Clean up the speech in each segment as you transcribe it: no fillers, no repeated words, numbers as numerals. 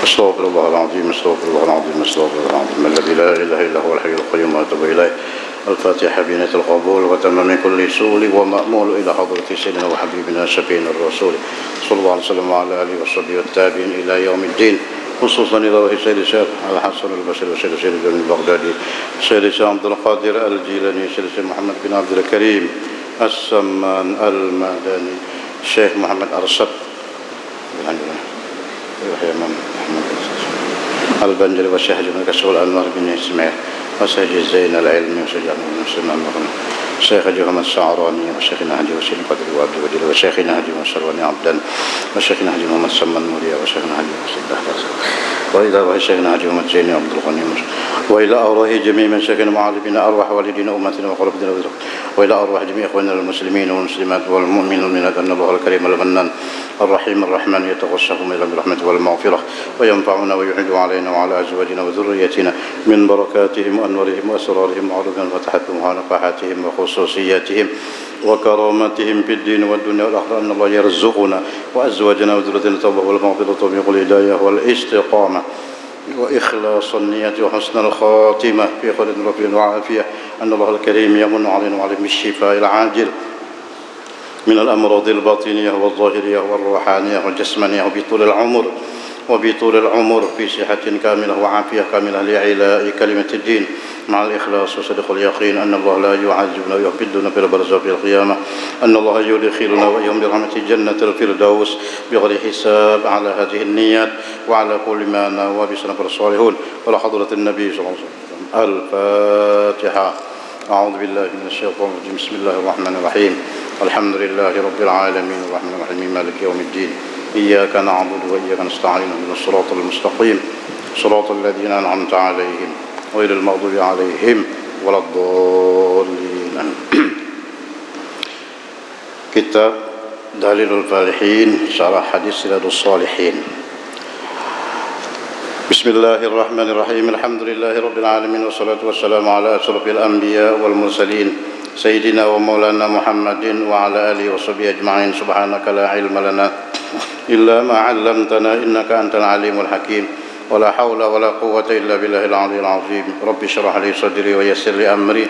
استغفر الله العظيم استغفر الله العظيم استغفر الله العظيم الذي لا اله الا هو الحي القيوم واتوب اليه. الفاتحه بنية القبول وتم من كل سؤل ومأمول الى حضرة سيدنا وحبيبنا شفيعنا الرسول صلى الله عليه وسلم وعلى اله وصحبه والتابعين الى يوم الدين، خصوصا الى روح سيد الشيخ الحسن البصري وسيد سيد البغدادي سيد عبد القادر الجيلاني سيد محمد بن عبد الكريم السمان المدني الشيخ محمد أرشد البنجري والشيخ جمال كشف الأنوار بن إسماعيل وشيخ زين العلم وشيخ الشيخ محمد الشعراني وشيخ نهجي وشيخ قدر وعبد الوجيل وشيخ نهجي وشرواني عبدا وشيخ نهجي محمد سمان موريا وشيخ نهجي وشيخ دهلاس وإلى روح الشيخ نهجي محمد زيني عبد الغني وإلى أروح جميع من شيخنا معلمين أرواح والدينا أمتنا وقربنا وإلى أرواح جميع إخواننا المسلمين والمسلمات والمؤمنين والمؤمنات أن الله الكريم المنان الرحيم الرحمن يتغشهم إلى برحمته والمغفرة وينفعنا ويعيد علينا وعلى أزواجنا وذريتنا من بركاتهم وأنوارهم وأسرارهم وعلومهم وفتحتهم ونفحاتهم وخصوصياتهم وكرامتهم في الدين والدنيا والآخرة أن الله يرزقنا وأزواجنا وذريتنا التوبة والمغفرة والتوفيق والهداية والاستقامة وإخلاص النية وحسن الخاتمة في خير رفيع وعافية أن الله الكريم يمن علينا وعليهم بالشفاء العاجل من الأمراض الباطنية والظاهرية والروحانية والجسمانية وبطول العمر في صحة كاملة وعافية كاملة لإعلاء كلمة الدين مع الإخلاص وصدق اليقين أن الله لا يعذبنا ويحبدنا في البرزخ في القيامة أن الله يدخلنا وإياهم برحمة جنة الفردوس بغير حساب على هذه النيات وعلى كل ما نوى بسنة الصالحون وعلى حضرة النبي صلى الله عليه وسلم. الفاتحة. أعوذ بالله من الشيطان الرجيم. بسم الله الرحمن الرحيم. الحمد لله رب العالمين الرحمن الرحيم مالك يوم الدين إياك نعبد وإياك نستعين اهدنا الصراط المستقيم صراط الذين أنعمت عليهم غير المغضوب عليهم ولا الضالين. Kitab Dalilul Falihin Syarah Hadis Riyadhus Shalihin. Bismillahirrahmanirrahim. Alhamdulillahi rabbil alamin wassalatu wassalamu ala asyrafil anbiya wal mursalin sayyidina wa maulana Muhammadin wa ala alihi washabihi ajma'in. Subhanaka la ilma lana illa ma 'allamtana innaka antal alimul hakim. ولا حول ولا قوة إلا بالله العلي العظيم. رب اشرح لي صدري ويسر لي أمري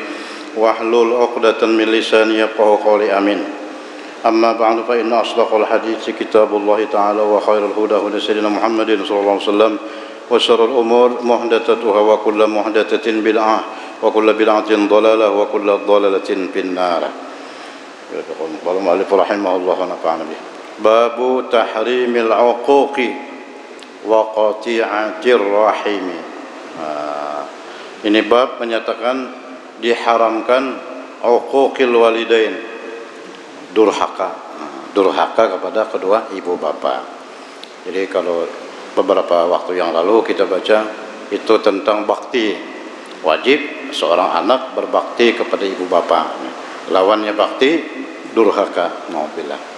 واحلل عقدة من لساني يفقهوا قولي آمين. أما بعد فإن أصدق الحديث كتاب الله تعالى وخير الهدى هدى سيدنا محمد صلى الله عليه وسلم وشر الأمور محدثاتها وكل محدثة بدعة وكل بدعة ضلالة وكل ضلالة في النار. قال المؤلف رحمه الله ونفعنا به. باب تحريم العقوق wa qati'atir rahimi. Ini bab menyatakan diharamkan uquqil walidain, durhaka kepada kedua ibu bapa. Jadi kalau beberapa waktu yang lalu kita baca itu tentang bakti, wajib seorang anak berbakti kepada ibu bapa. Lawannya bakti durhaka, nauzubillah.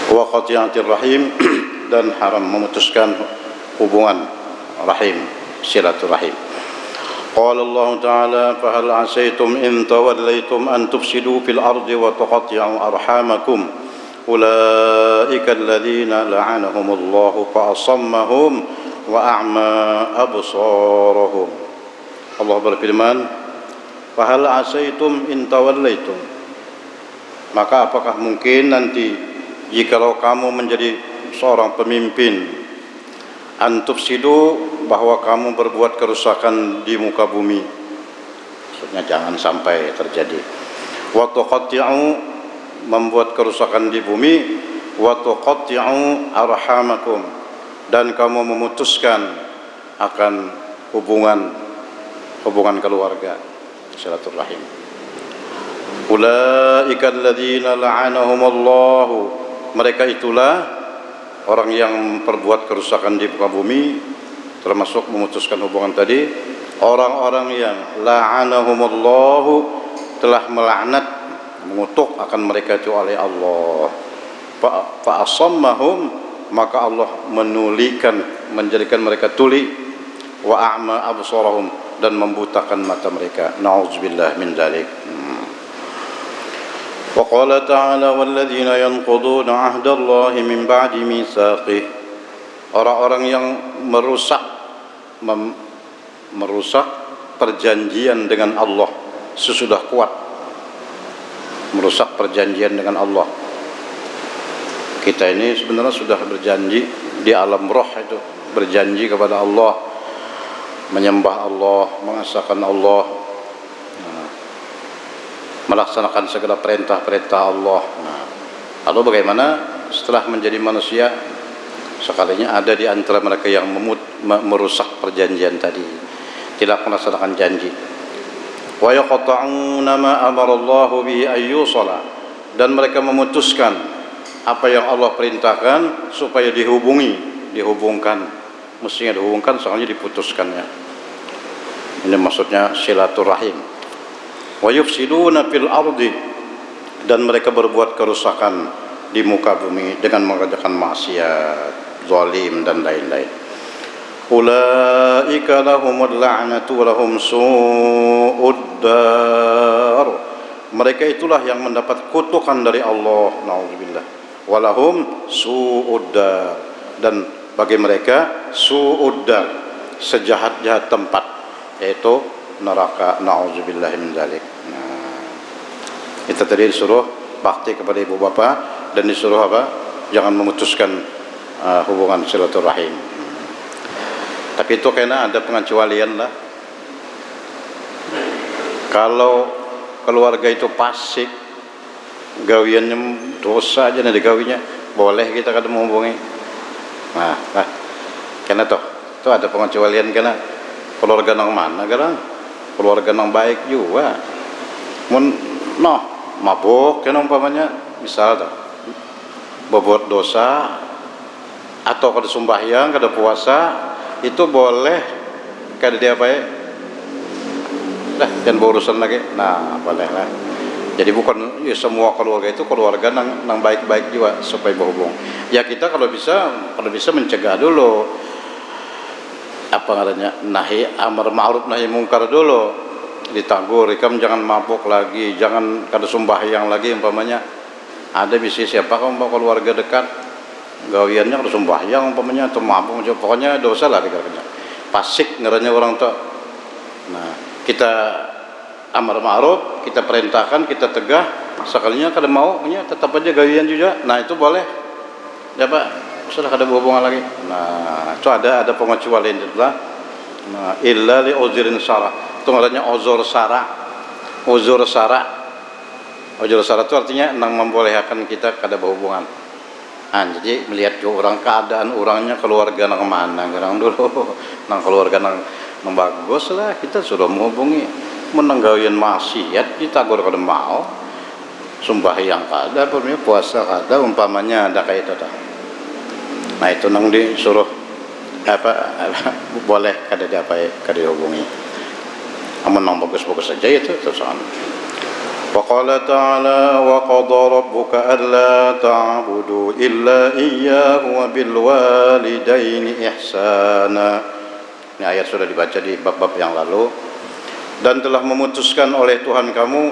Wa qati'atir rahim, dan haram memutuskan hubungan rahim, silaturahim. Qala Allah Ta'ala fa hal 'asaytum in tawallaytum an tufsidu fil ardi wa tuqatti'u arhamakum ulaika alladhina la'anahumullahu fa asammahum wa a'ma absarahum. Allah berfirman, fa hal 'asaytum in tawallaytum, maka apakah mungkin nanti jikalau kamu menjadi seorang pemimpin, antufsidu, bahwa kamu berbuat kerusakan di muka bumi, maksudnya jangan sampai terjadi. Wa tuqatti'u, membuat kerusakan di bumi. Wa tuqatti'u arhamakum, dan kamu memutuskan akan hubungan keluarga, silaturahim. Ulaika alladzina la'anahumullahu, mereka itulah orang yang berbuat kerusakan di muka bumi, termasuk memutuskan hubungan tadi, orang-orang yang la'anahumullahu, telah melaknat, mengutuk akan mereka itu oleh Allah. Fa asammahum, maka Allah menulikan, menjadikan mereka tuli, wa a'ma absarahum, dan membutakan mata mereka. Nauzubillah min dzalik. وقال تعالى والذين ينقضون عهد الله من بعد ميثاقه, orang-orang yang merusak perjanjian dengan Allah sesudah kuat, merusak perjanjian dengan Allah. Kita ini sebenarnya sudah berjanji di alam roh, itu berjanji kepada Allah, menyembah Allah, mengesahkan Allah, melaksanakan segala perintah-perintah Allah. Lalu bagaimana setelah menjadi manusia, sekalinya ada di antara mereka yang merusak perjanjian tadi, tidak melaksanakan janji. Wa yaqta'una ma amara Allah bihi ay yusala, dan mereka memutuskan apa yang Allah perintahkan supaya dihubungkan. Mestinya dihubungkan, soalnya diputuskan ya. Ini maksudnya silaturahim. Wa yufsiduna fil ardi, dan mereka berbuat kerusakan di muka bumi dengan mengerjakan maksiat, zalim dan lain-lain. Ulaika lahumul la'natu wa lahum su'ud dar, mereka itulah yang mendapat kutukan dari Allah, naudzubillah. Wa lahum su'ud dar, dan bagi mereka su'ud dar, sejahat-jahat tempat, yaitu neraka, na'udzubillah min dzalik. Kita tadi disuruh bakti kepada ibu bapa, dan disuruh apa? Jangan memutuskan hubungan silaturahim. Tapi itu karena ada pengecualian lah. Kalau keluarga itu fasik, gawiannya dosa aja nih gawinya, boleh kita kada menghubungi. Nah, karena itu ada pengecualian, karena keluarga nang mana kan? Keluarga nang baik juga. Mabuk kan umpamanya, misal berbuat dosa atau kada sembahyang, kada puasa, itu boleh kada diapain? Dan berurusan lagi. Nah, boleh lah. Jadi bukan ya, semua keluarga itu keluarga nang baik-baik juga supaya berhubung. Ya kita kalau bisa mencegah dulu, apa namanya, nahi amar ma'ruf nahi mungkar dulu, ditagur, ikam jangan mabuk lagi, jangan kada sembahyang lagi umpamanya. Ada bisa siapa kamu keluarga dekat gawiannya kada sembahyang umpamanya, atau mabuk, pokoknya dosa lah dikatakannya, fasik ngarannya orang tua. Nah, kita amar ma'ruf, kita perintahkan, kita tegah, sekalinya kada mau punya tetap aja gawian juga. Nah, itu boleh ya Pak, sudah kada berhubungan lagi. Nah, itu ada pengecualian itulah. Nah, illa li uzrin syara, itu artinya uzur syara. Uzur syara itu artinya nang membolehkan kita kada berhubungan. Jadi melihat juga orang, keadaan orangnya, keluarga nang mana orang dulu, nang keluarga nang bagus lah, kita sudah menghubungi. Menanggawian maksiat kita kada mau, sembahyang kada, puasa kada umpamanya, ada kayak itu dah. Nah, itu nang disuruh boleh kada diapai, kada dihubungi. Amun nang bagus-bagus saja itu soal. Wa qala ta'ala wa qada rabbuka alla ta'budu illa iyyahu wa bil walidaini ihsana. Ini ayat sudah dibaca di bab-bab yang lalu. Dan telah memutuskan oleh Tuhan kamu,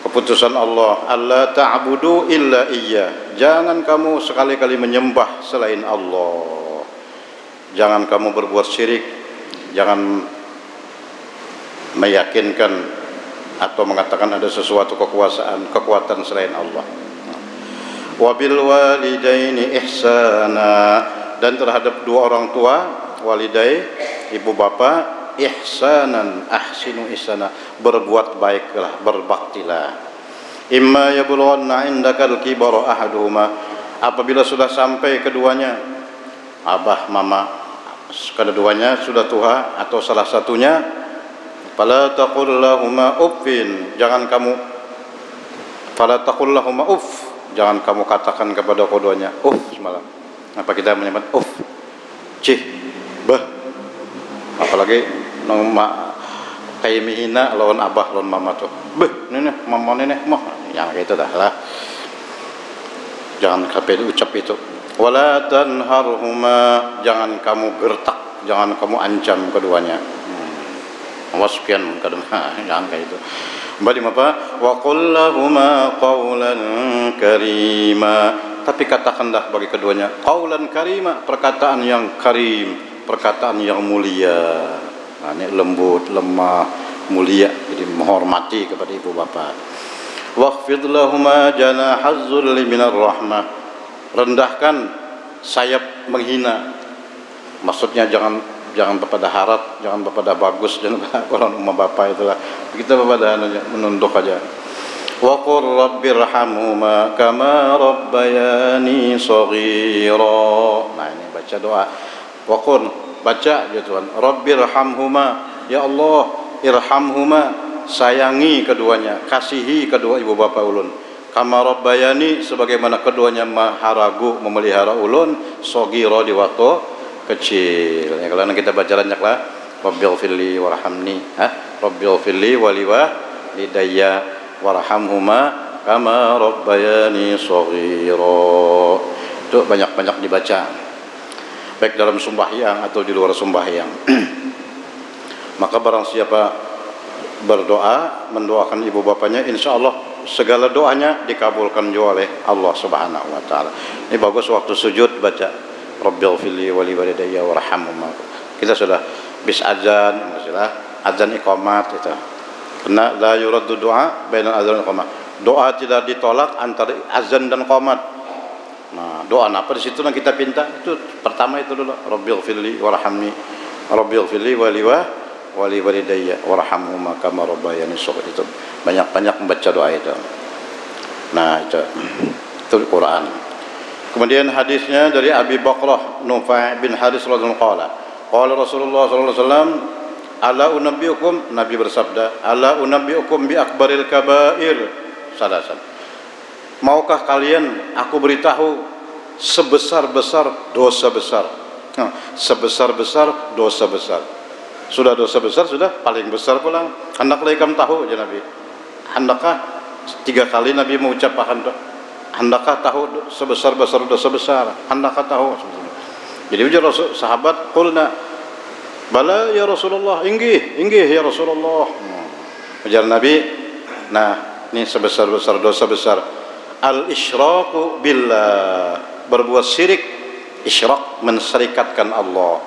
keputusan Allah, alla ta'budu illa iyyah, jangan kamu sekali-kali menyembah selain Allah, jangan kamu berbuat syirik, jangan meyakinkan atau mengatakan ada sesuatu kekuatan selain Allah. Wabil walidaini ihsana, dan terhadap dua orang tua, walidai ibu bapa, ihsanan, ahsinu ihsana, berbuat baiklah, berbaktilah. Imma yablughanna indakal kibara ahaduhuma, apabila sudah sampai keduanya, abah mama, keduanya sudah tua atau salah satunya, fala taqul lahuma uffin, jangan kamu jangan kamu katakan kepada keduanya semalam. Apa kita menyebut cih, bah, apalagi nang kayak mihina lawan abah lawan mama tuh, ini mama nenek mah, yang gitu dah lah. Jangan sampai ucap itu. Wala tanharhuma, jangan kamu gertak, jangan kamu ancam keduanya. Awas pian kadang jangan kayak itu. Badi apa? Wa qul lahuma qawlan karima. Tapi katakanlah bagi keduanya qaulan karima, perkataan yang karim, perkataan yang mulia. Nah, ini lembut, lemah, mulia, jadi menghormati kepada ibu bapa. Wakhfid lahuma janahaz zulli minar rahmah. Rendahkan sayap menghina. Maksudnya jangan kepada harap, jangan kepada bagus, jangan kalau rumah bapak itulah. Kita kepada menunduk aja. Wa qur rabbirhamhuma kama rabbayani shaghira. Nah, ini baca doa. Wa qur, baca ya Tuhan, rabbirhamhuma, ya Allah, irhamhuma, sayangi keduanya, kasihi kedua ibu bapa ulun. Kama rabbayani, sebagaimana keduanya maharagu memelihara ulun, shaghira, di waktu kecil. Ya, kalau kita baca banyaklah rabbighfirli warhamni, rabbighfirli walidayya warhamhuma kama rabbayani shaghira. Itu banyak-banyak dibaca, baik dalam sembahyang atau di luar sembahyang. Maka barang siapa berdoa mendoakan ibu bapanya, insya Allah segala doanya dikabulkan juga oleh Allah Subhanahu wa taala. Ini bagus waktu sujud baca rabbighfirli walidayya warhamhuma. Kita sudah bis azan, sudah azan iqamat itu. Karena la yuraddu doa bainal azan dan iqamah. Doa tidak ditolak antara azan dan iqamat. Nah, doa apa di situ yang kita pinta? Itu pertama itu dulu, rabbighfirli warhamni, rabbighfirli walidayya warhamhuma kama rabbayani shaghira. Itu banyak-banyak membaca doa itu. Nah, itu Quran. Kemudian hadisnya dari Abi Bakrah Nufai bin Haris radhiyallahu anhu qala Rasulullah sallallahu alaihi wasallam, ala unabbiukum, Nabi bersabda, ala unabbiukum bi akbaril kabair salasan. Maukah kalian aku beritahu sebesar-besar dosa besar? Sebesar-besar dosa besar. Sudah dosa besar, sudah paling besar pulang. Hendaklah kamu tahu ya Nabi. Hendakkah 3 kali Nabi mengucapkan hendakkah tahu sebesar-besar dosa besar? Hendakkah tahu? Jadi ujar sahabat, qulna bala ya Rasulullah, inggih ya Rasulullah. Ujar Nabi, nah ini sebesar-besar dosa besar. Al-isyraku billah, berbuat syirik. Isyrak, menserikatkan Allah.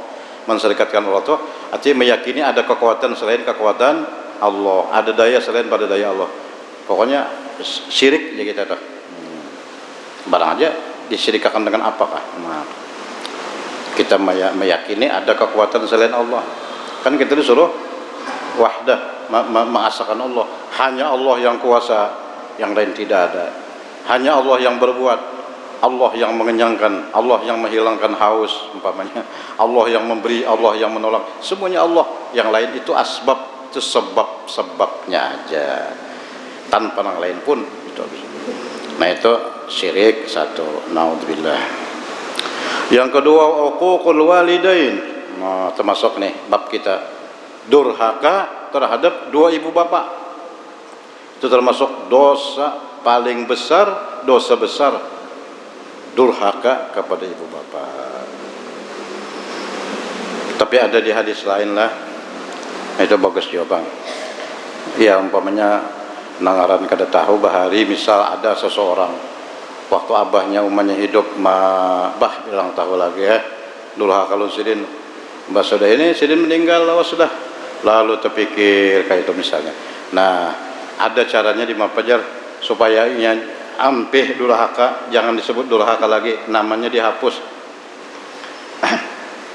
Menserikatkan Allah itu artinya meyakini ada kekuatan selain kekuatan Allah, ada daya selain pada daya Allah. Pokoknya syirik ya kita tahu. Barang aja disyirikkan dengan apakah? Nah, kita meyakini ada kekuatan selain Allah. Kan kita disuruh wahdah, mengasakan Allah. Hanya Allah yang kuasa, yang lain tidak ada. Hanya Allah yang berbuat, Allah yang mengenyangkan, Allah yang menghilangkan haus umpamanya, Allah yang memberi, Allah yang menolak, semuanya Allah. Yang lain itu asbab, itu sebab-sebabnya aja, tanpa yang lain pun itu. Nah, itu syirik satu, naudzubillah. Yang kedua, uququl walidain. Nah, termasuk nih bab kita, durhaka terhadap 2 ibu bapak. Itu termasuk dosa paling besar, dosa besar, durhaka kepada ibu bapak. Tapi ada di hadis lain lah, itu bagus juga bang. Ya umpamanya nangaran kada tahu bahari, misal ada seseorang waktu abahnya umahnya hidup, bah bilang tahu lagi ya, durhaka lu sidin, mbak sudah ini sidin meninggal, lawas sudah, lalu terpikir kayak itu misalnya. Nah, ada caranya di Mapajar supaya ampih durhaka, jangan disebut durhaka lagi, namanya dihapus.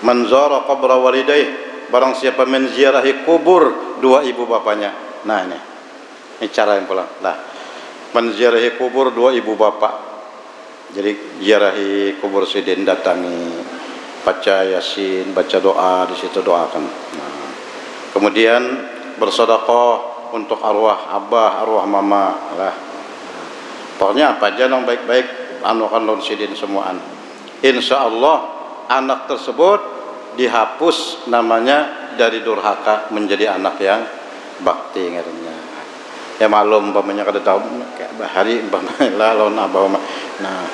Manzara qabra walidayh, barang siapa menziarahi kubur 2 ibu bapaknya. Nah, ini cara yang pulang. Nah, menziarahi kubur 2 ibu bapak. Jadi ziarahi kubur sidin, datangi, baca Yasin, baca doa, di situ doakan. Nah, kemudian bersedekah untuk arwah abah, arwah mama lah. Pokoknya apa aja yang baik-baik anukan laun sidin semuaan. Insya Allah anak tersebut dihapus namanya dari durhaka menjadi anak yang bakti ngaranya. Ya malum umpamanya kada tahu kayak bahari umpamanya lah lawan abah. Nah,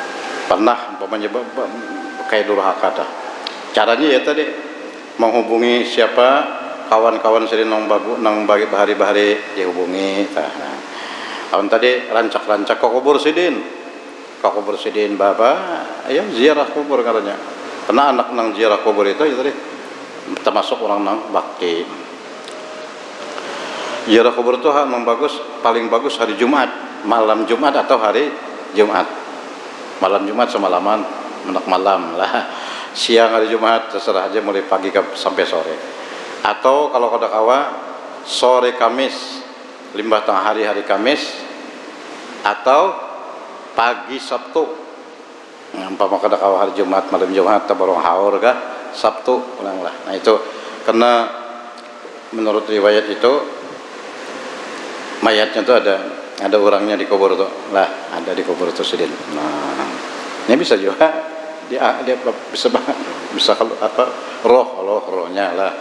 pernah umpamanya kayak durhaka dah. Caranya ya tadi menghubungi siapa kawan-kawan sering nang bagi bahari-bahari dihubungi tah. Awan tadi rancak-rancak kok kubur sidin. Kok kubur sidin baba, ya ziarah kubur katanya. Karena anak nang ziarah kubur itu tadi termasuk orang nang bakti. Ziarah kubur itu paling bagus hari Jumat, malam Jumat atau hari Jumat. Malam Jumat semalaman, menak malam lah. Siang hari Jumat terserah aja mulai pagi sampai sore. Atau kalau kada kawa sore Kamis, limbah tengah hari Kamis, atau pagi Sabtu. Umpama kada kawa hari Jumat, malam Jumat tabarong haur kah Sabtu ulang lah. Nah itu karena menurut riwayat itu mayatnya tuh ada orangnya di kubur tuh lah, ada di kubur tuh sidin. Nah ini bisa juga dia bisa kalau apa rohnya lah.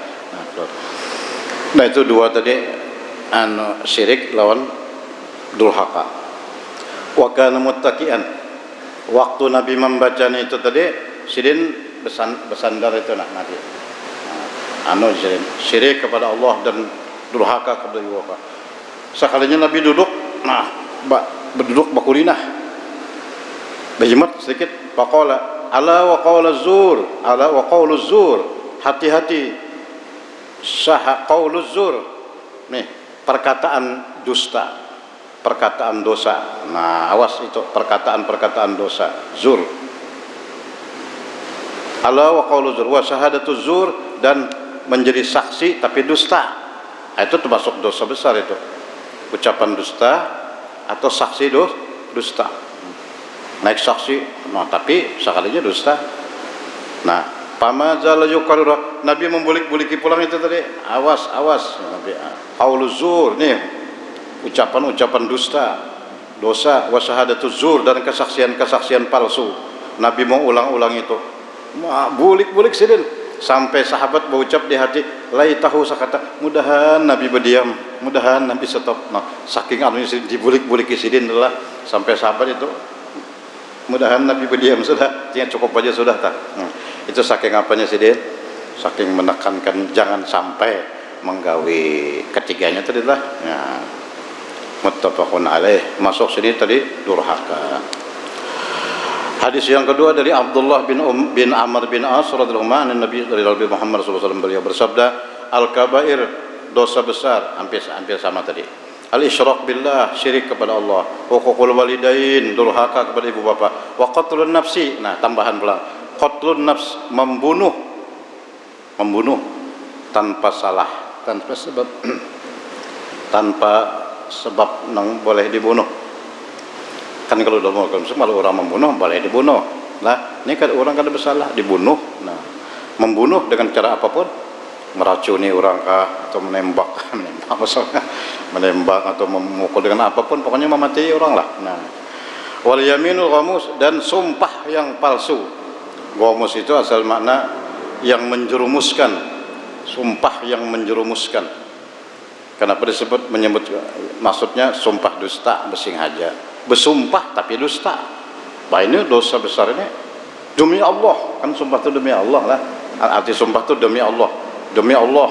Nah itu dua tadi syirik lawan durhaka. Wa kana muttaqian. Waktu Nabi membacanya itu tadi sidin bersandar itu nak Nabi. Syirik kepada Allah dan durhaka kepada Allah. Sekalinya Nabi duduk, berduduk bakulinah. Bejimat sedikit, faqala ala wa qauluz zur, hati-hati sah qauluz zur. Nih, perkataan dusta, perkataan dosa. Nah, awas itu perkataan dosa, zur. Ala wa qauluz zur wa syahadatuz zur, dan menjadi saksi tapi dusta. Itu termasuk dosa besar itu. Ucapan dusta atau saksi dusta. Naik saksi, tapi sekalinya dusta. Nah, pamazal yukarra, Nabi membulik-buliki pulang itu tadi. Awas Nabi. Qauluz zur nih, ucapan dusta, dosa, wa syahadatuz zur, dan kesaksian palsu. Nabi mau ulang-ulang itu. Bulik-bulik sidin sampai sahabat berucap di hati, laitahu sakata, mudahan Nabi berdiam, mudahan Nabi stop. Nah, saking anunya dibulik-bulik sidin adalah sampai sahabat itu mudahan Nabi berdiam sudah, tinggal cukup aja sudah tak. Itu saking apanya sidin, saking menekankan jangan sampai menggawi ketiganya tadi lah. Ya, muttafaqun alaih. Masuk sini tadi durhaka. Hadis yang kedua dari Abdullah bin Amr bin As radhiyallahu anhu, Nabi dari Nabi Muhammad sallallahu alaihi wasallam, beliau bersabda, al-kabair, dosa besar, hampir sama tadi. Al-isyrak billah, syirik kepada Allah. Huququl walidain, durhaka kepada ibu bapa. Wa qatlun nafsi, nah tambahan pula. Qatlun nafs, membunuh tanpa salah, tanpa sebab nang boleh dibunuh. Kan kalau udah mau kalau orang membunuh boleh dibunuh lah. Ini kan orang kada bersalah dibunuh. Nah, membunuh dengan cara apapun, meracuni orang kah, atau menembak maksudnya menembak atau memukul dengan apapun, pokoknya memati orang lah. Nah, wal yaminul ghamus, dan sumpah yang palsu. Ghamus itu asal makna yang menjerumuskan, sumpah yang menjerumuskan. Kenapa menyebut maksudnya sumpah dusta, bersengaja bersumpah tapi dusta. Bah, ini dosa besar ini demi Allah, kan sumpah itu demi Allah lah. Arti sumpah itu demi Allah,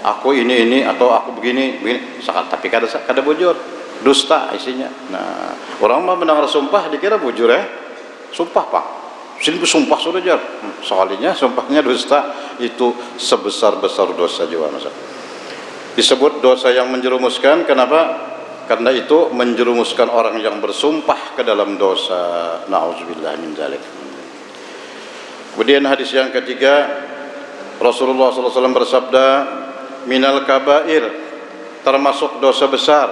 aku ini atau aku begini tapi kada bujur, dusta isinya. Nah, orang mah mendengar sumpah dikira bujur sumpah pak, sini bersumpah sudah jar. Soalnya sumpahnya dusta, itu sebesar-besar dosa juga masa. Disebut dosa yang menjerumuskan. Kenapa? Karena itu menjerumuskan orang yang bersumpah ke dalam dosa. Na'udzubillah min dzalik. Kemudian hadis yang ketiga, Rasulullah SAW bersabda, minal kabair, termasuk dosa besar,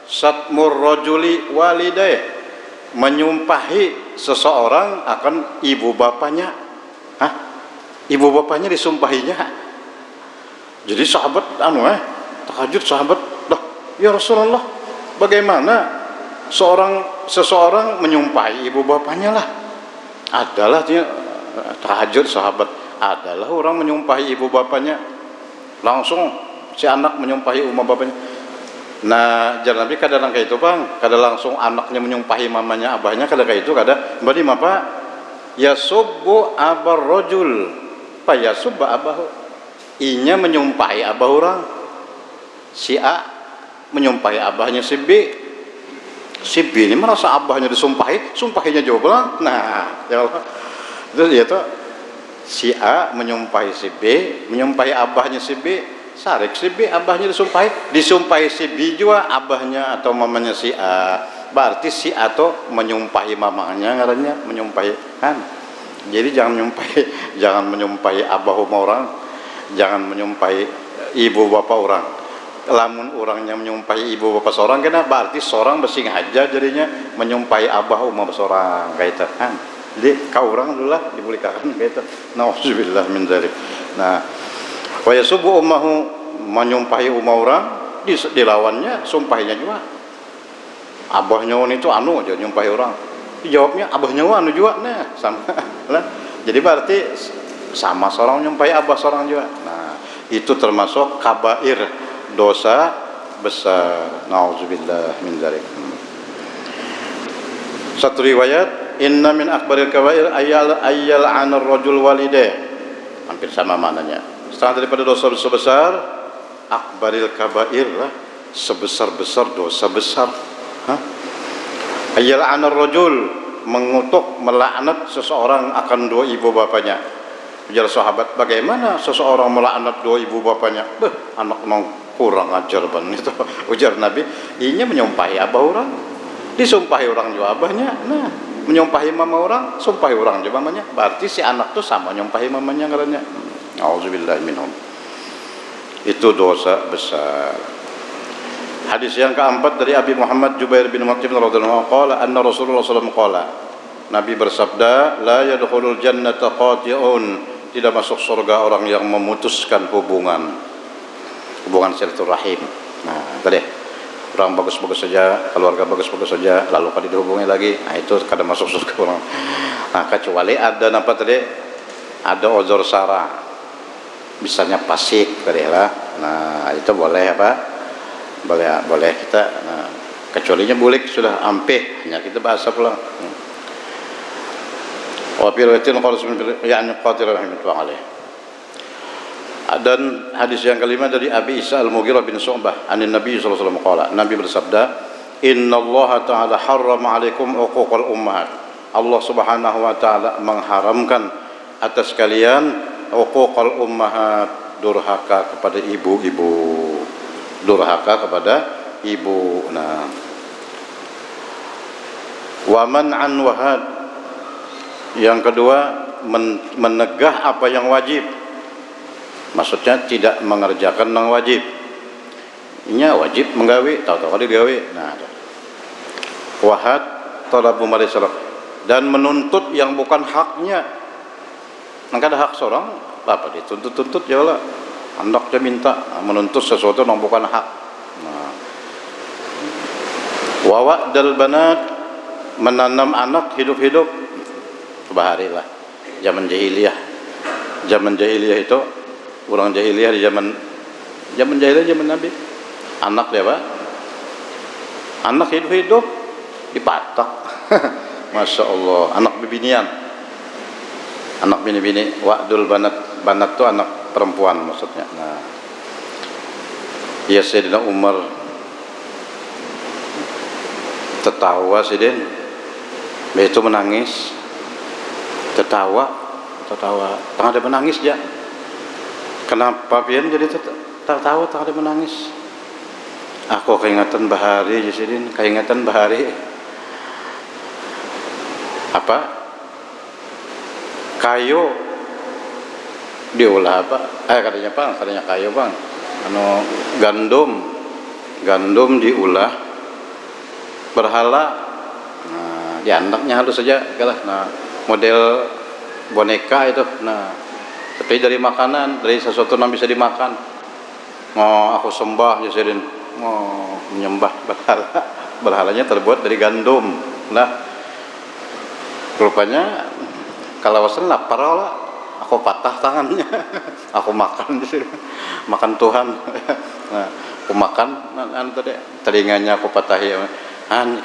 satmur rajuli walidayh, menyumpahi seseorang akan ibu bapanya. Ibu bapanya disumpahinya. Jadi sahabat takajud sahabat, ya Rasulullah, bagaimana seseorang menyumpahi ibu bapanya lah? Adalah dia tahajud sahabat, adalah orang menyumpahi ibu bapanya. Langsung si anak menyumpahi umma bapanya. Nah, jangan Nabi kadang kayak itu bang, kadang langsung anaknya menyumpahi mamanya, abahnya, kadang kayak itu, kadang berarti apa? Ya subbu abar rojul, pa ya subba abahu. I-nya menyumpahi abah orang, si A menyumpahi abahnya si B. Si B ini merasa abahnya disumpahi, sumpahinya jauh belang. Nah, ya Allah. Terus ya tuh si A menyumpahi si B, menyumpahi abahnya si B, sarik si B abahnya disumpahi si B juga abahnya atau mamanya si A. Berarti si A tuh menyumpahi mamanya, ngarannya menyumpahi kan. Jadi jangan menyumpahi abah orang, jangan menyumpahi ibu bapak orang. Lamun orangnya menyumpahi ibu bapak seorang kena berarti seorang bersing aja jadinya menyumpahi abah umma seorang kayak itu kan. Jadi kau orang dulu lah dibulikakan kayak itu. Nauzubillah min dzalik. Nah, wa yasubu ummahu menyumpahi umma orang dilawannya sumpahnya juga. Abahnya itu anu aja nyumpahi orang. Jawabnya abahnya anu juga nah sama lah. Jadi berarti sama seorang nyumpahi abah seorang juga. Nah, itu termasuk kabair, dosa besar. Nauzubillah min dzalik. Satu riwayat, inna min akbaril kabair ayyal anar rajul walideh. Hampir sama maknanya. Setengah daripada dosa besar, akbaril kabair lah, sebesar-besar dosa besar. Ayyal anar rajul, mengutuk, melaknat seseorang akan dua ibu bapaknya. Ujar sahabat, bagaimana seseorang melaknat dua ibu bapaknya? Anak nong kurang ajar banget itu. Ujar Nabi, inya menyumpahi abah orang, disumpahi orang juga abahnya. Nah, menyumpahi mama orang, sumpahi orang juga mamanya. Berarti si anak tuh sama nyumpahi mamanya ngarannya. Auzubillahi minhum. Itu dosa besar. Hadis yang keempat dari Abi Muhammad Jubair bin Mut'im radhiyallahu anhu qala anna Rasulullah sallallahu alaihi wasallam qala, Nabi bersabda, la yadkhulul jannata qati'un, tidak masuk surga orang yang memutuskan hubungan silaturahim. Nah, tadi orang bagus-bagus saja, keluarga bagus-bagus saja, lalu kalau dihubungi lagi, nah itu kadang masuk surga orang. Nah, kecuali ada apa tadi? Ada ozor sara, misalnya pasik tadi lah. Nah, itu boleh apa? Boleh kita. Nah, kecualinya bulik sudah ampeh, hanya kita bahasa pula. Wa fi riwayatin qala ya'ni qatir rahimahullah alaih. Dan hadis yang kelima dari Abi Isa Al-Mughirah bin Syu'bah anin Nabi sallallahu alaihi wasallam qala, Nabi bersabda, innallaha ta'ala harrama 'alaikum uquqal ummahat. Allah Subhanahu wa taala mengharamkan atas kalian uquqal ummahat, durhaka kepada ibu-ibu. Durhaka kepada ibu. Nah, wa man'an wahad, yang kedua menegah apa yang wajib, maksudnya tidak mengerjakan yang wajib. Inya wajib menggawe, tahu-tahu kali digawe. Nah, wahad talabu marisal, dan menuntut yang bukan haknya. Maka ada hak seorang, apa dituntut-tuntut ya Allah. Anaknya minta menuntut sesuatu yang bukan hak. Nah, wa wa'dal banat, menanam anak hidup-hidup. Bahari lah zaman jahiliyah itu, orang jahiliyah di zaman jahiliyah, zaman Nabi, anak dia Pak, anak hidup dipatok. Masya Allah, anak bibinian, anak bini-bini. Wa'dul banat tuh anak perempuan maksudnya. Nah, ya Sayyidina Umar tertawa Sidin, itu menangis, tertawa, tengah ada menangis ya. Kenapa pian jadi tertawa tengah ada menangis? Aku keingatan bahari Sidin, keingatan bahari. Apa? Kayu diolah apa? Katanya Bang, katanya kayu Bang. Anu gandum diolah berhala. Nah, di anaknya halus saja kalah. Nah, model boneka itu. Nah, tapi dari makanan, dari sesuatu yang bisa dimakan. Oh, aku sembah Yasirin. Oh, menyembah berhala. Berhalanya terbuat dari gandum. Nah, rupanya kalau wasan lapar lah. Aku patah tangannya, aku makan di sini, makan Tuhan. Nah, aku makan, tadi telinganya aku patahi.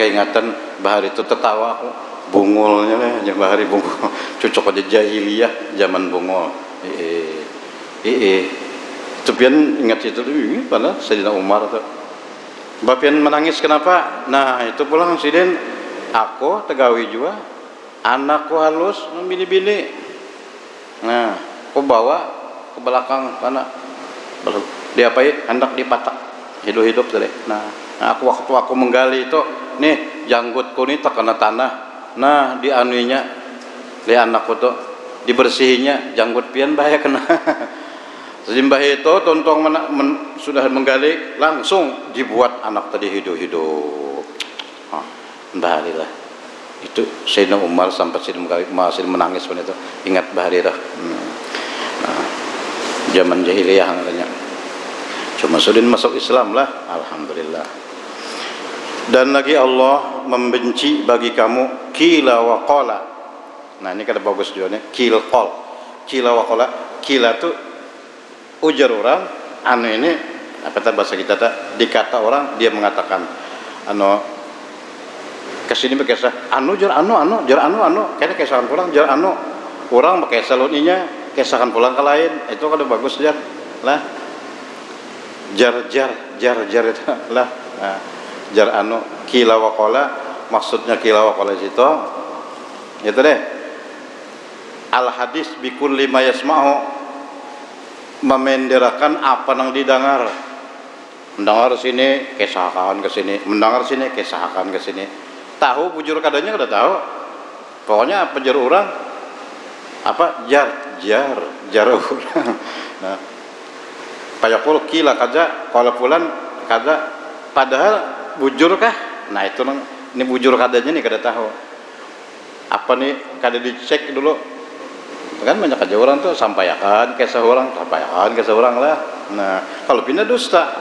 Keingatan bahari itu tertawa aku, bungulnya nih, bahari bungul, cocok aja jahiliyah zaman bungul. Pian ingat itu tuh, padahal Sayyidina Umar tuh. Bapian menangis kenapa? Nah itu pulang siden aku tegawi juga, anakku halus membini-bini. Nah, aku bawa ke belakang karena diapain? Hendak dipatak hidup-hidup tadi. Nah, aku waktu aku menggali itu, nih janggutku nih terkena tanah. Nah, dianuinya, li anakku tuh dibersihinya janggut pian bahaya kena. Sesimbah itu tontong sudah menggali langsung dibuat anak tadi hidup-hidup. Baharilah itu Sayyidina Umar sampai masih menangis pun itu ingat baharilah. Nah, zaman jahiliyah katanya. Cuma sudah masuk Islam lah, alhamdulillah. Dan lagi Allah membenci bagi kamu kila wa qala. Nah ini kada bagus juga nih, kila wa qala. Kila tuh ujar orang, anu ini apa bahasa kita dikata orang dia mengatakan anu kesini berkisah anu jar anu kayaknya kisahan pulang jar anu orang pakai saloninya kisahan pulang ke lain itu kada bagus jar lah jar itu lah nah, jar anu kila wa qala maksudnya kila wa qala itu deh al hadis bikul lima yasma'u memenderakan apa yang didengar. Mendengar sini kesahakan ke sini, mendengar sini kesahakan ke sini. Tahu bujur kadanya kada tahu. Pokoknya apa jar orang apa jar orang. Nah, payakul kila kaja kalau pulan kada padahal bujur kah? Nah, itu ini bujur kadanya nih kada tahu. Apa nih kada dicek dulu. Kan banyak aja orang tuh sampaikan kisah orang lah. Nah kalau pindah dusta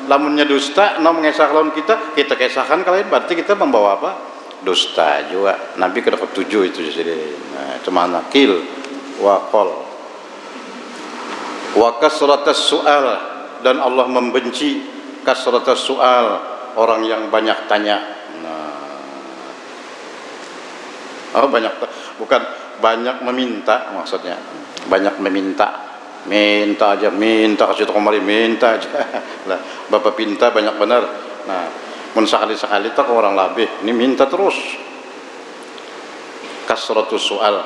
lamunnya dusta mengesah lawan kita kesahkan kalian berarti kita membawa apa dusta juga. Nabi ke dapat 7 itu jadi nah cuma nakil wa qol wa kasratas su'al dan Allah membenci kasratas su'al orang yang banyak tanya. Nah banyak bukan banyak meminta maksudnya banyak minta aja kasih kemari minta aja lah bapak pinta banyak benar. Nah mun sekali tak orang labih ini minta terus kasratus soal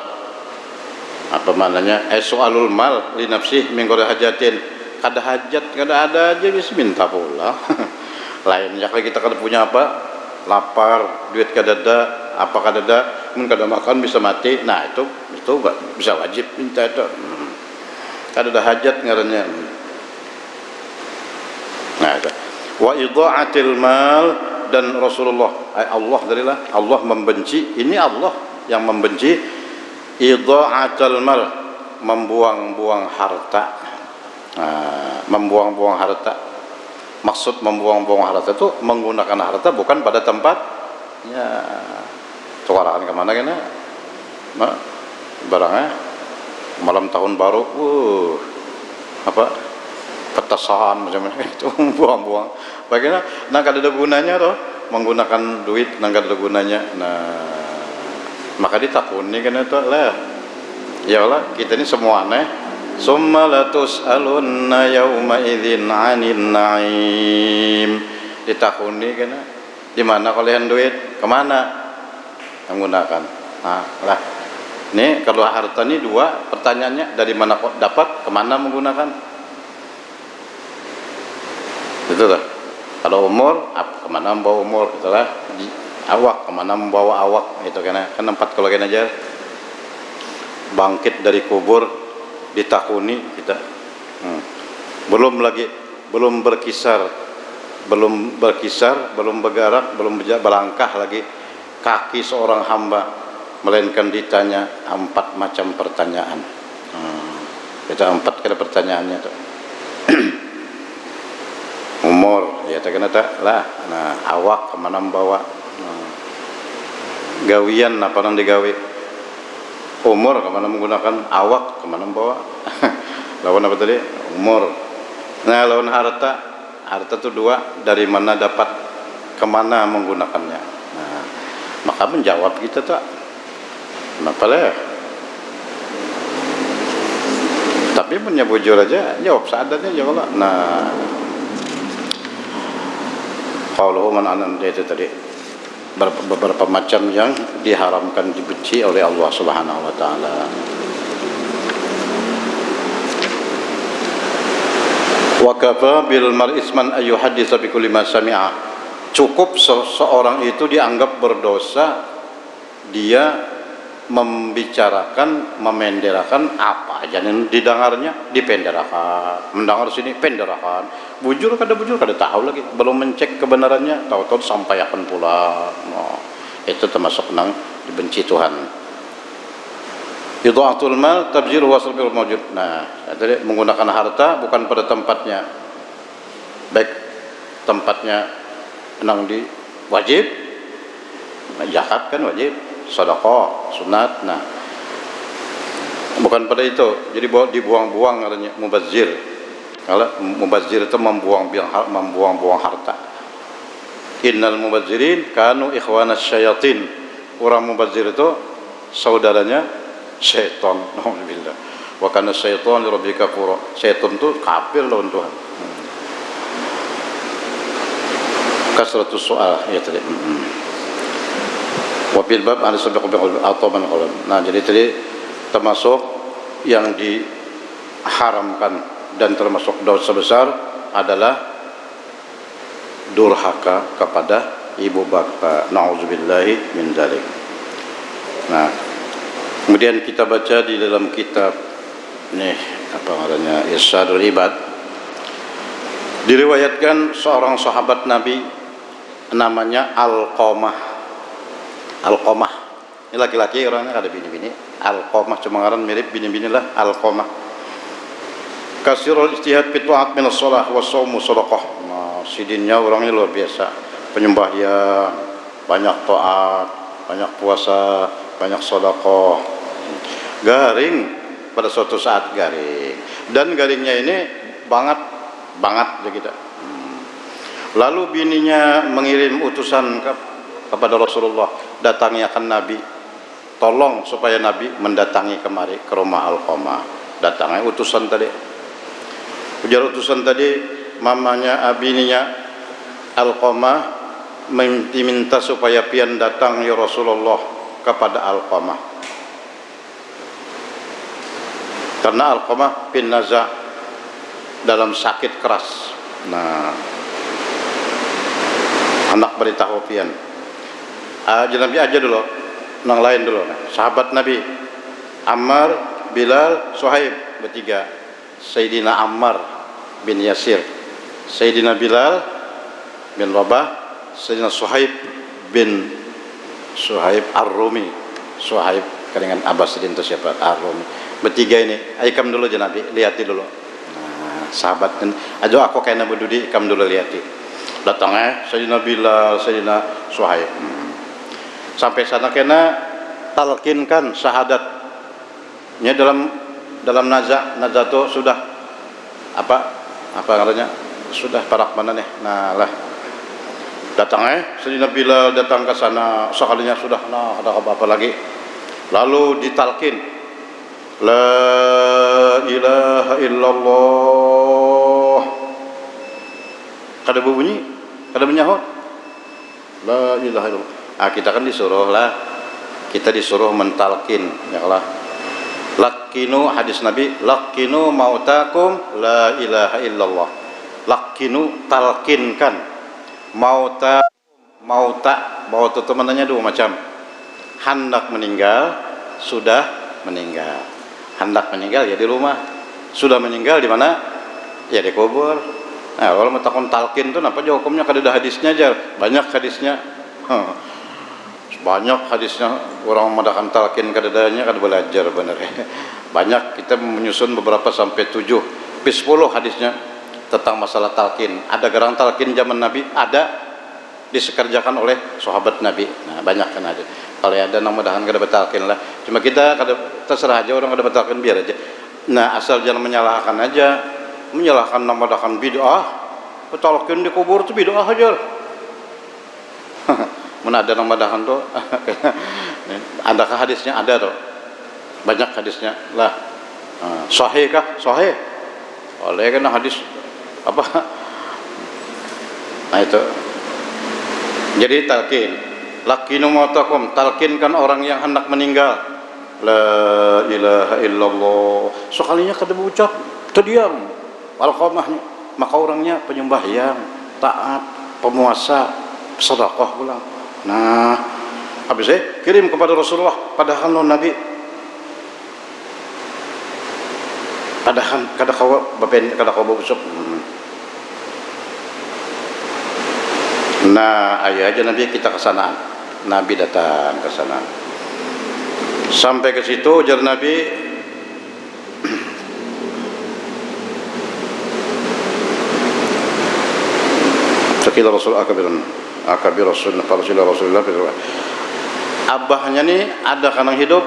apa maknanya soalul mal li nafsih min qada hajatin kada hajat kada ada aja bisa minta pula lain ya kita kada punya apa lapar duit kada ada apa kada ada mun kada makan bisa mati. Nah itu bisa wajib minta itu kada ada hajat ngarannya. Nah itu wa idha'atil mal dan Rasulullah Allah membenci ini Allah yang membenci idha'atul mal membuang-buang harta. Nah, membuang-buang harta maksud membuang-buang harta itu menggunakan harta bukan pada tempatnya. Tukaran kemana kena barangnya malam tahun baru apa petasan macam itu buang-buang bagaimana nang kada ada gunanya toh menggunakan duit nang kada ada gunanya. Nah maka ditakuni kan itu lah ya Allah kita ini semua aneh summa latus'alunna yauma idzin 'anil na'im ditakuni kan di mana kalian duit kemana menggunakan. Nah lah ini kalau harta ini dua pertanyaannya dari mana kok dapat kemana menggunakan itu lah. Kalau umur kemana membawa umur itulah awak kemana membawa awak itu kan 4 kalau kena aja bangkit dari kubur ditakuni kita belum berkisar belum bergerak belum berlangkah lagi kaki seorang hamba melainkan ditanya 4 macam pertanyaan. Kita 4 kali pertanyaannya tuh. Umur ya tak kena tak lah. Nah awak kemana membawa gawian apa yang digawi umur kemana menggunakan awak kemana membawa lawan apa tadi umur. Nah lawan harta tuh 2 dari mana dapat kemana menggunakannya. Nah maka menjawab kita tak kenapa lah Tapi punya bujur aja jawab seadanya ya Allah. Nah, qauluhu man anan itu tadi beberapa macam yang diharamkan, dibenci oleh Allah Subhanahu wa taala. Wa kafa bil mar'isman ayu haditsa bi kulli ma sami'a. Cukup seorang itu dianggap berdosa dia membicarakan, memenderakan apa aja yang didengarnya, dipenderakan. Mendengar sini penderakan. Bujur kada tahu lagi, belum mencek kebenarannya, tahu-tahu sampaikan pula. Oh, itu termasuk nang dibenci Tuhan. Idha'atul mal tabzir wa sarful mawjud. Nah, tadi menggunakan harta bukan pada tempatnya. Baik tempatnya nang di wajib, zakat kan wajib, sedekah sunat. Nah, bukan pada itu. Jadi dibuang-buang katanya mubazir. Kalau mubazir itu membuang-buang harta. Innal mubazirin kanu ikhwanas syayatin. Orang mubazir itu saudaranya syaitan. Alhamdulillah. Wa kana syaitan li rabbika kafura. Syaitan itu kafir lawan Tuhan. Kasratus soal ya tadi. Wabil bab ada sabiq bil ataban qalam. Nah, jadi tadi termasuk yang diharamkan dan termasuk dosa besar adalah durhaka kepada ibu bapa. Nauzubillahi min dzalik. Nah, kemudian kita baca di dalam kitab nih apa namanya Irsyadul Ibad, diriwayatkan seorang sahabat Nabi namanya Alqamah. Ini laki-laki orangnya ada bini-bini. Alqamah cuma ngaran mirip bini-bini lah. Alqamah kasirul ijtihad fi ta'at min as-shalah wa shaum sadaqah. Nah, sidinnya orangnya luar biasa, penyembahyang, banyak taat, banyak puasa, banyak sedekah. Garing pada suatu saat garing, dan garingnya ini banget ya kita. Lalu bininya mengirim utusan kepada Rasulullah, datangi akan Nabi, tolong supaya Nabi mendatangi kemari ke rumah Alqamah. Datangnya utusan tadi. Ujar utusan tadi, mamanya bininya Alqamah minta supaya pian datang ya Rasulullah kepada Alqamah. Karena Alqamah bin Naza dalam sakit keras. Nah, anak beritahu pian. Nabi aja dulu, nang lain dulu. Nah, sahabat Nabi Ammar, Bilal, Suhaib bertiga. Sayyidina Ammar bin Yasir, Sayyidina Bilal bin Rabah, Sayyidina Suhaib bin Ar-Rumi. Suhaib dengan Abbas itu siapa? Ar-Rumi. Bertiga ini, ikam dulu aja Nabi, lihati dulu. Nah, sahabat kan, ajo aku kena berdudi, ikam dulu lihati. Datangnya Sayyidina Bilal, Sayyidina Suhaib. Sampai sana kena talkinkan syahadatnya dalam nazar sudah apa katanya sudah parak mana nih. Nah lah datangnya Sayyidina Bilal datang ke sana sekalinya sudah ada apa lagi, lalu ditalkin la ilaha illallah, kada bunyi kada menyahut la ilaha illallah. Kita kan disuruh mentalkin ya Allah. Lakinu, hadis Nabi, lakinu mautakum la ilaha illallah. Lakinu, talkinkan mauta itu maknanya dua macam. Hendak meninggal, sudah meninggal. Hendak meninggal ya di rumah, sudah meninggal di mana? Ya di kubur. Nah, kalau mau takon talkin itu apa aja hukumnya? Kada ada hadisnya aja, banyak hadisnya. Banyak hadisnya, orang mengadakan talkin kadadanya kada belajar benar. Banyak, kita menyusun beberapa sampai 7 bis 10 hadisnya tentang masalah talkin. Ada gerang talkin zaman Nabi, ada disekerjakan oleh sahabat Nabi. Nah, banyak kan ada. Kalau ada nang madahan kada betalkin lah. Cuma kita kada terserah aja orang kada betalkin biar aja. Nah, asal jangan menyalahkan aja. Menyalahkan nang madahan bid'ah. Betalkin di kubur itu bid'ah aja. Mana ada nama dahan tuh? Adakah hadisnya? Ada tuh, banyak hadisnya lah. Sahih kah? Sahih. Oleh kena hadis apa? Nah itu. Jadi talqin. Lakinu mautakum, talqinkan orang yang hendak meninggal. La ilaha illallah. Sekalinya kada ucap, terdiam. Alqamahnya, maka orangnya penyembahyang, taat, pemuasa, sedekah pula. Nah, habis kirim kepada Rasulullah, padahal non Nabi. Padahal kada kawa bapen kada kawa busuk. Nah, ayo aja Nabi kita ke sana. Nabi datang ke sana. Sampai ke situ ujar Nabi, Fakila Rasul akabir Rasulullah. Abahnya nih ada kanang hidup,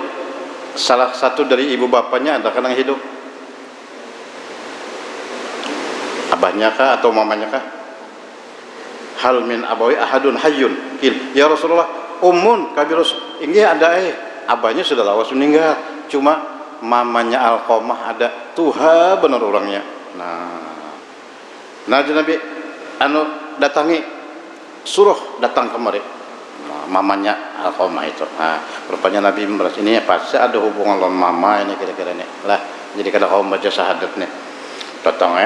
salah satu dari ibu bapaknya ada kanang hidup. Abahnya kah atau mamanya kah? Hal min abawi ahadun hayyun. Ya Rasulullah, ummun kabir Rasul. Ini ada abahnya sudah lawas meninggal, cuma mamanya Alqamah ada. Tuha benar orangnya. Nah Nabi datangi, suruh datang kemari. Mamanya Alqamah itu. Nah, rupanya Nabi merasa ini pasti ada hubungan dengan mama ini kira-kira ini. Lah, jadi kada kau baca syahadat nih. Datang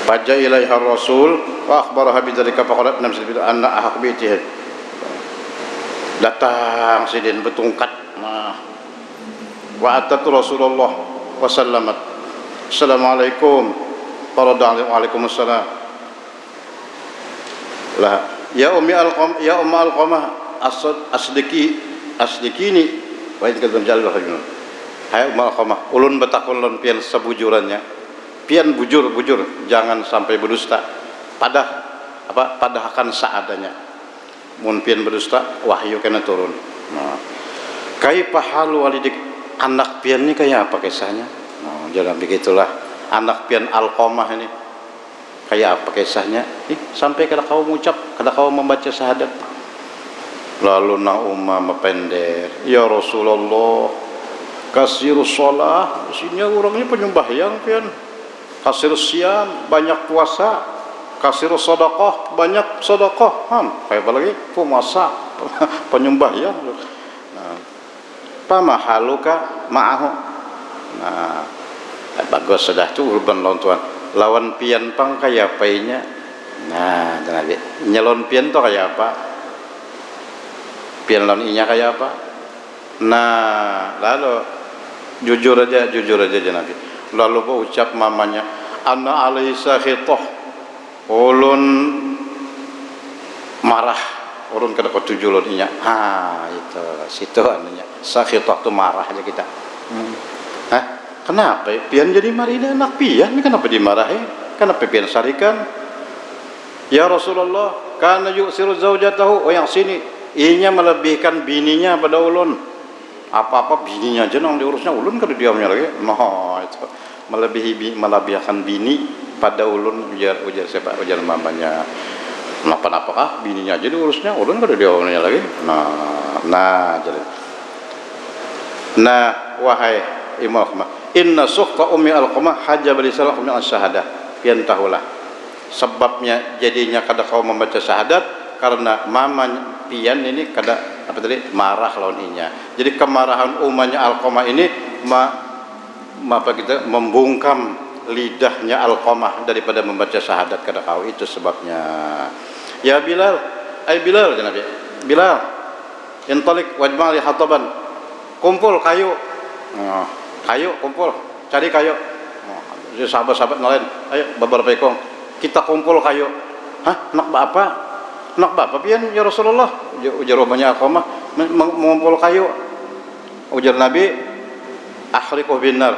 Faja ilaiha Rasul wa akhbaraha bidzalika faqalat nafsi bi anna ahq bihi. Datang sidin betungkat. Wa atat Rasulullah wa sallamat. Assalamualaikum. Qarada waalaikumsalam. Lah, ya ummi Alqamah, ya umma Alqamah asdikini wa in kadzam jalal hajun. Hai umma Alqamah, ulun betakun lon pian sebujurannya. Pian bujur, jangan sampai berdusta. Padahkan seadanya. Mun pian berdusta, wahyu kena turun. Nah, kaifa halu walidik, anak pian ini kayak apa kisahnya? Nah, jangan begitulah. Anak pian Alqamah ini kayak apa kisahnya? Sampai kada kau mengucap, kada kau membaca syahadat. Lalu Naumah mepender, ya Rasulullah, kasirus shalah, isinya orangnya penyembahyang pian. Kasirus siam, banyak puasa. Kasirus sedekah, banyak sedekah. Kayak apa lagi? Puasa, penyembahyang. Nah, pamahaluka ma'ahu. Nah, bagus sudah tu urban lawan tuan. Lawan pian pang kayak apainya. Nah, Nabi nyelon pian tu kayak apa? Pian lawan inya kayak apa? Nah, lalu jujur aja Nabi. Lalu berucap mamanya, ana alaisa khitah, ulun marah, ulun kada ketujuh ulun inya. Itu situ anunya, sakhitah tu marah aja kita. Kenapa? Pian jadi marina anak pian, kenapa dimarahi? Kenapa pian sarikan? Ya Rasulullah, kana yusiru zaujatahu, yang sini inya melebihkan bininya pada ulun. Apa-apa bininya aja nang diurusnya, ulun kada diamnya lagi. Nah, itu melebihkan bini pada ulun, ujar mamanya. Kenapa bininya aja diurusnya, ulun kada diamnya lagi. Nah, wahai Imam Alqamah, inna sukhta ummi Alqamah hajjab lisalah min asyahadah. Pian tahulah sebabnya jadinya kada kau membaca syahadat karena mamanya pian ini kada marah lawan inya. Jadi kemarahan umanya Alqamah ini membungkam lidahnya Alqamah daripada membaca syahadat kada kau. Itu sebabnya. Ya Bilal, Bilal ya Nabi. Bilal, intalik wajma li hataban. Kumpul kayu. Kayu kumpul, cari kayu. Sahabat-sahabat nelayan, ayo beberapa ekong. Kita kumpul kayu. Nak apa? Nak apa pian ya Rasulullah? Ujar rumahnya Alqamah mengumpul kayu. Ujar Nabi, akhriquh binar,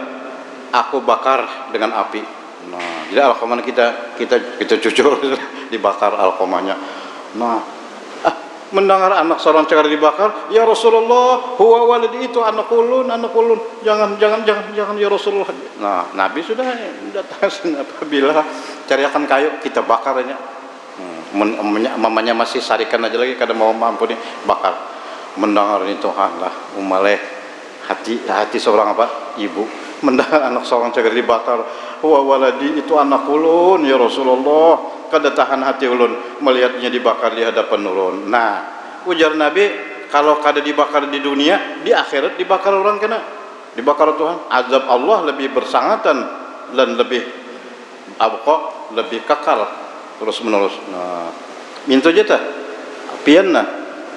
aku bakar dengan api. Nah, jadi Alqamah kita jujur dibakar Alqamahnya. Nah, mendengar anak seorang cakar dibakar, ya Rasulullah, huwa walidi, itu anak ulun. Jangan ya Rasulullah. Nah, Nabi sudah datang apabila carikan kayu kita bakarnya. Mamanya masih sarikan aja lagi, kada mau mampu nih bakar. mendengar ini Tuhan lah umaleh hati seorang apa ibu mendengar anak seorang cager dibakar, wa waladi itu anak ulun ya Rasulullah, kada tahan hati ulun melihatnya dibakar di hadapan ulun. Nah ujar Nabi, kalau kada dibakar di dunia, di akhirat dibakar orang kena dibakar Tuhan. Azab Allah lebih bersangatan dan lebih abqa, lebih kekal terus menerus. Nah minta jeta pianna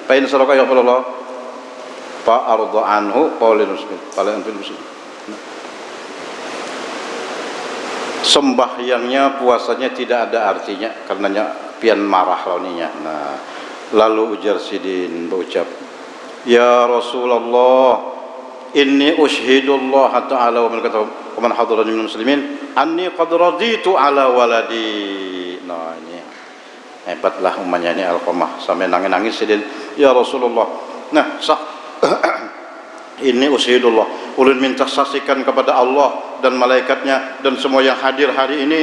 pain saraka ya Allah fa arda anhu qaulul muslim paling muslim. Sembahyangnya puasanya tidak ada artinya karenanya pian marah launinya. Nah lalu ujar Sidin berucap, ya Rasulullah inni ushhidullah ta'ala wa man hadarani minal muslimin anni qad raditu ala waladi. Nah ini hebatlah umpamanya ini Alqamah sampai nangis Sidin, ya Rasulullah. Nah ini ushhidullah, ulun minta saksikan kepada Allah dan malaikatnya dan semua yang hadir hari ini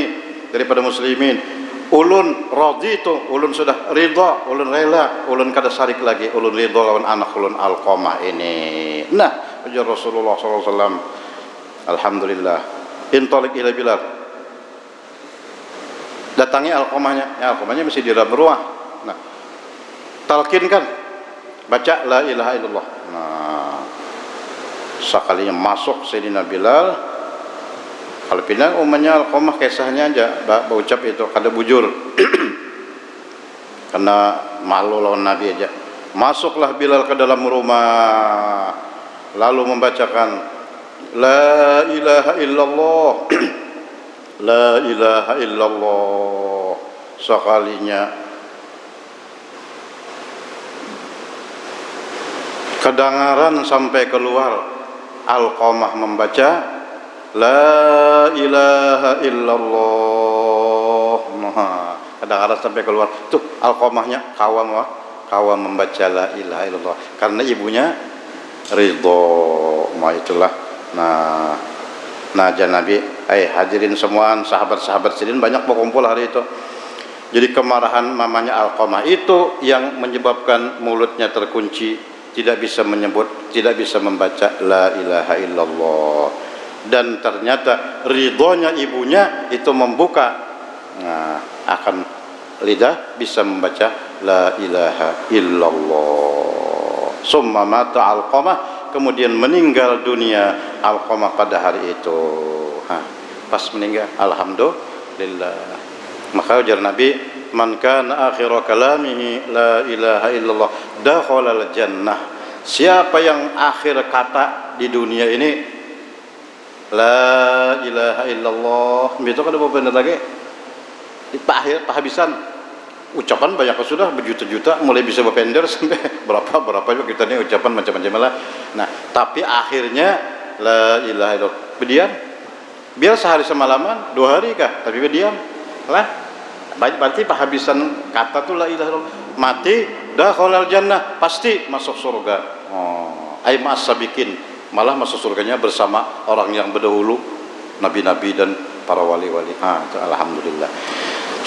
daripada muslimin, ulun raditu, ulun sudah ridha, ulun rela, ulun kada sarik lagi, ulun ridha lawan anak ulun Alqamah ini. Nah ujar Rasulullah SAW, alhamdulillah, intalik ila Bilal, datangi Alqamahnya, ya Alqamahnya mesti di dalam ruah. Nah talkinkan, baca la ilaha illallah. Nah sekalinya masuk Sayyidina Bilal, kalau pindah umumnya Alqamah kisahnya aja berucap itu kada bujur karena malu lawan Nabi aja. Masuklah Bilal ke dalam rumah lalu membacakan la ilaha illallah la ilaha illallah sekalinya. Kedengaran sampai keluar Alqamah membaca la ilaha illallah. Nah, kadang-kadang sampai keluar tuh Alqamahnya kawam membaca la ilaha illallah karena ibunya ridho. Ma itulah. Nah Nabi hadirin semua sahabat-sahabat Sidin banyak berkumpul hari itu. Jadi kemarahan mamanya Alqamah itu yang menyebabkan mulutnya terkunci, tidak bisa menyebut, tidak bisa membaca la ilaha illallah. Dan ternyata ridhonya ibunya itu membuka akan lidah bisa membaca la ilaha illallah. Summa mata Alqamah, kemudian meninggal dunia Alqamah pada hari itu. Pas meninggal alhamdulillah. Maka ujar Nabi, man kana akhiru kalamihi la ilaha illallah dakhalal jannah. Siapa yang akhir kata di dunia ini la ilaha illallah, itu kan ada benar lagi pahabisan ucapan banyak sudah berjuta-juta, mulai bisa berpender sampai berapa juga kita nih ucapan macam-macam lah. Nah tapi akhirnya la ilaha illallah biar sehari semalaman 2 hari kah tapi berdiam lah. Berarti penghabisan kata tu la ilaha illallah, mati dakhalal jannah, pasti masuk surga. Ai ma'as-sabiqin, malah masuk surganya bersama orang yang berdahulu, nabi-nabi dan para wali-wali. Itu alhamdulillah.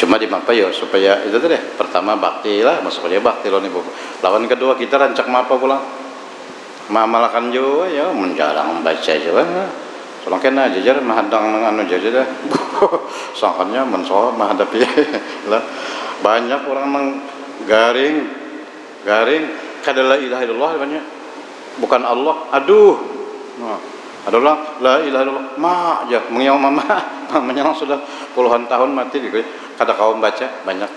Cuma dimapa ya supaya itu tadi pertama bakti lah, masuk aja bakti lawan ibu. Lawan kedua kita rancak mapa pulang. Mamalakan juga ya menjarang membaca juga. Soalnya kena jajar mahadang anu jajar dah. Sangkanya mensoal menghadapi lah. Banyak orang garing kada la ilaha illallah banyak. Bukan Allah. Aduh. Ada orang la ilaha illallah ma aja mengiau mamanya sudah puluhan tahun mati gitu. Kada kaum baca banyak.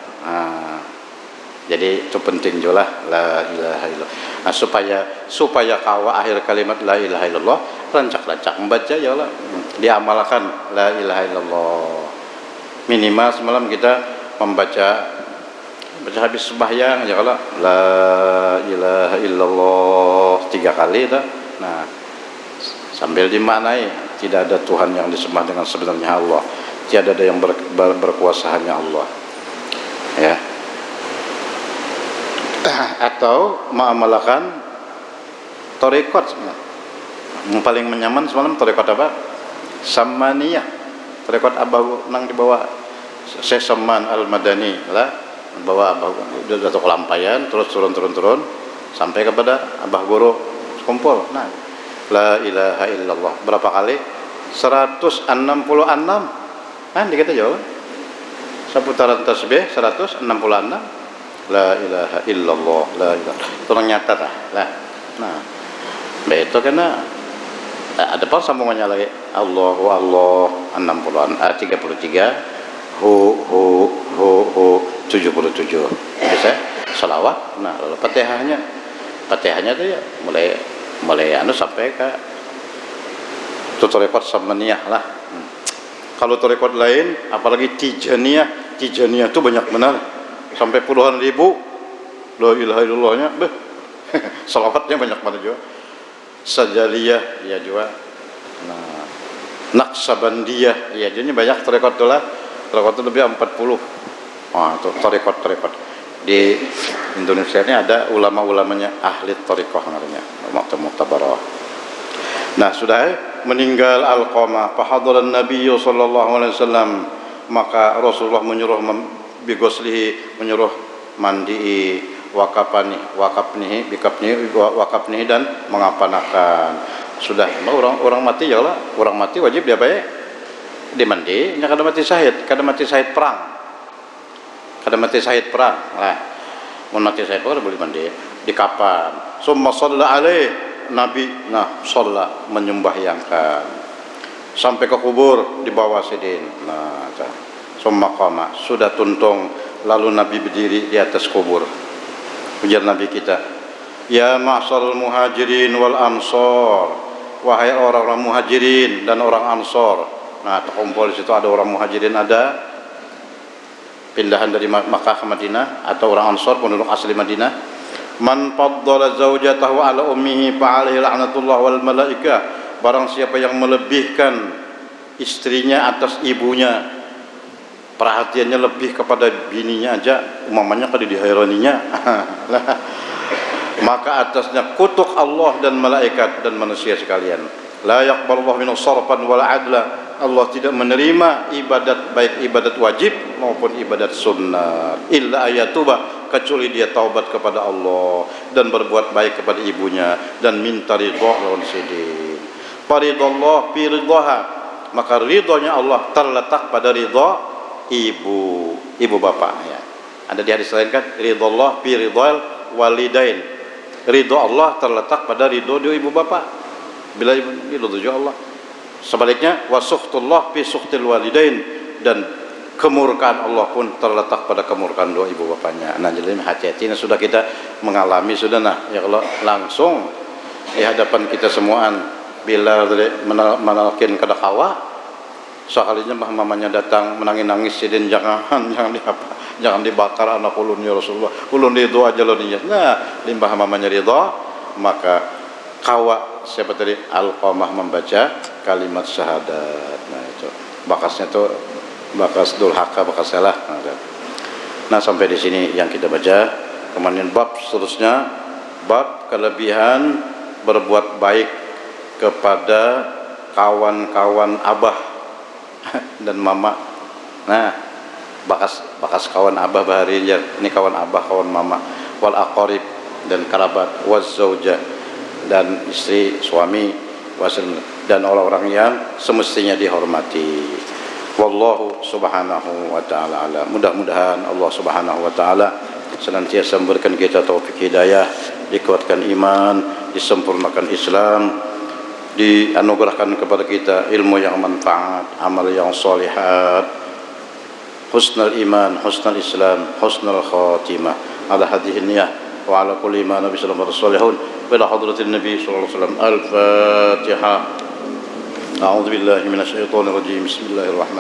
Jadi itu penting juga la ilaha illallah. Nah, supaya kawa akhir kalimat la ilaha illallah rancak-rancak membaca ya Allah, diamalkan la ilaha illallah. Minimal semalam kita membaca habis sembahyang ya Allah la ilaha illallah 3 kali dah. Nah, sambil dimaknai tidak ada Tuhan yang disembah dengan sebenarnya Allah, tiada ada yang berkuasa hanya Allah. Ya. Atau mengamalkan tarekat. Yang paling menyaman semalam tarekat apa? Samaniyah. Tarekat Abah nang dibawa Syekh Saman Al-Madani lah, bawa Abah udah jatuh kelampayan terus turun sampai kepada abah guru kumpul. Nah, la ilaha illallah berapa kali? 166. Kan dikata jawab. Seputaran tasbih 166. La ilaha illallah, la ilaha. Turang nyata dah. Lah. Nah, itu karena ada apa sambungannya lagi? Allahu Allah 33. Hu 77. Bisa salawat. Nah, lalu Fatihahnya tuh ya mulai sampai ke tutorial samaniyah lah. Kalau tutorial lain, apalagi tijaniyah itu banyak benar, sampai puluhan ribu. La ilaha illallahnya, salawatnya banyak banget juga. Sajaliyah ya juga. Nah, Naqsabandiyah ya jadi banyak tarekat tu lah. Tarekat itu lebih 40. Itu tarekat. Di Indonesia ini ada ulama-ulamanya ahli tarekat namanya, Mu'tabarah. Nah, sudah meninggal Alqamah, fahadharan Nabi sallallahu alaihi wasallam, maka Rasulullah menyuruh bigoslihi, menyuruh mandi, wakapnihi dan mengapanakan. Sudah orang mati ya lah, orang mati wajib dia baik dimandi, nya kada mati syahid perang. Lah, mun mati syahid perang boleh mandi, di kapan. Summa shalla alaih, Nabi shalla menyembahyangkan sampai ke kubur dibawa sidin. Nah, summa qama, sudah tuntung, lalu Nabi berdiri di atas kubur. Ujar Nabi kita, ya ma'syarul muhajirin wal ansor, wahai orang-orang muhajirin dan orang ansor. Nah, terkumpul di situ ada orang muhajirin, ada pindahan dari Makkah ke Madinah, atau orang ansor penduduk asli Madinah. Man faddala zaujatahu ala ummihi fa alaihi la'natullah wal malaikah, barang siapa yang melebihkan istrinya atas ibunya, perhatiannya lebih kepada bininya aja, umamanya kada dihairaninya, maka atasnya kutuk Allah dan malaikat dan manusia sekalian. La yaqbalullahu minhu sarfan wal adla, Allah tidak menerima ibadat, baik ibadat wajib maupun ibadat sunnah, illa ayatuba, kecuali dia taubat kepada Allah dan berbuat baik kepada ibunya dan minta ridha lawan sidin. Faridallah fi ridhaha, maka ridhonya Allah terletak pada ridha ibu bapak ya. Ada di hadis lain kan, ridallah fi ridhal walidain, ridho Allah terletak pada ridho ibu bapak. Bila ridho Allah, sebaliknya wasuhtullah fi suhtil walidain, dan kemurkaan Allah pun terletak pada kemurkaan dua ibu bapaknya. Nah, jadi hati-hati. Nah, sudah kita mengalami sudah, nah ya kalau langsung di hadapan kita semuaan, bila menalkin kada kawa, sekalinya mamanya datang menangis sidin, jangan dibakar anak ulun ya Rasulullah, ulun ridho aja lo niat. Nah, limbah mamanya ridho, maka kawa siapa tadi Alqamah membaca kalimat syahadat. Nah, itu bakasnya tuh bakas dulhaka, bakas salah. Nah, sampai di sini yang kita baca. Kemudian bab seterusnya, bab kelebihan berbuat baik kepada kawan-kawan abah dan mama. Nah, bakas kawan abah bahari ini kawan abah, kawan mama, wal aqarib dan kerabat, waz zaujah dan istri, suami, dan orang-orang yang semestinya dihormati. Wallahu subhanahu wa ta'ala alam. Mudah-mudahan Allah subhanahu wa ta'ala senantiasa memberikan kita taufik hidayah, dikuatkan iman, disempurnakan Islam, dianugerahkan kepada kita ilmu yang manfaat, amal yang salihat, husnul iman, husnul Islam, husnul khatimah. Ala hadhihi niyah wa ala kulli ma nabi sallallahu alaihi wasallam ila hadratin nabi sallallahu alaihi wasallam. Al-Fatihah. A'udzu billahi minasyaitonir rajim. Bismillahirrahmanirrahim.